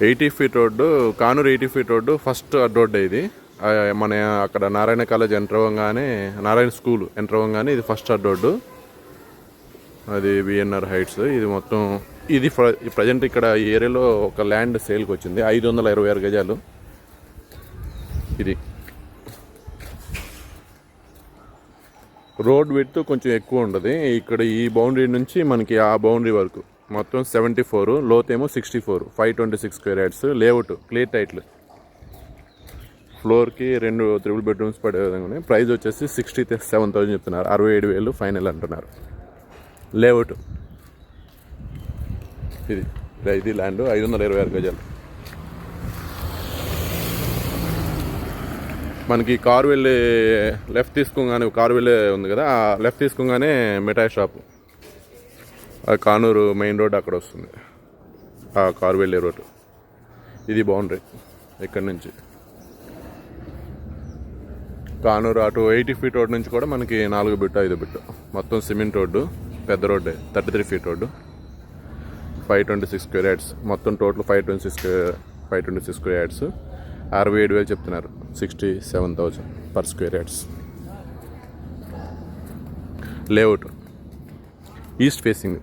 80 feet road, Kanuru 80 feet road first road ఇది. మన అక్కడ నారాయణ కాలేజ్ ఎంటర్ అవ్వగానే, నారాయణ స్కూల్ ఎంటర్ అవ్వగానే ఇది ఫస్ట్ రోడ్డు. అది విఎన్ఆర్ హైట్స్. ఇది మొత్తం ఇది ప్రజెంట్ ఇక్కడ ఈ ఏరియాలో ఒక ల్యాండ్ సేల్కి వచ్చింది 526 గజాలు. ఇది రోడ్ విడ్త్ కొంచెం ఎక్కువ ఉంటుంది. ఇక్కడ ఈ బౌండరీ నుంచి మనకి ఆ బౌండరీ వరకు మొత్తం 74, లోతేమో 64, 526 square yards. Layout clear title. ఫ్లోర్కి 2 త్రిబుల్ బెడ్రూమ్స్ పడే విధంగా. ప్రైస్ వచ్చేసి 67,000 చెప్తున్నారు. 67,000 ఫైనల్ అంటున్నారు. లేఅవుట్ ఇది ల్యాండ్ 526 గజాలు. మనకి కారు వెళ్ళి లెఫ్ట్ తీసుకోగానే, కారు వెళ్ళే ఉంది కదా, ఆ లెఫ్ట్ తీసుకోగానే మిఠాయి షాపు, ఆ కానూరు మెయిన్ రోడ్ అక్కడ వస్తుంది, ఆ కారు వెళ్ళే రోడ్డు. ఇది బౌండరీ ఇక్కడ నుంచి. కానూరు అటు 80 ఫీట్ రోడ్ నుంచి కూడా మనకి 4 బిట్ 5 బిట్ మొత్తం సిమెంట్ రోడ్డు, పెద్ద రోడ్డే. 33 ఫీట్ రోడ్డు, 526 స్క్వేర్ యార్డ్స్. మొత్తం టోటల్ 526 స్క్వేర్ యార్డ్స్. 67,000 చెప్తున్నారు. 67,000 per square yards. Layout east facing.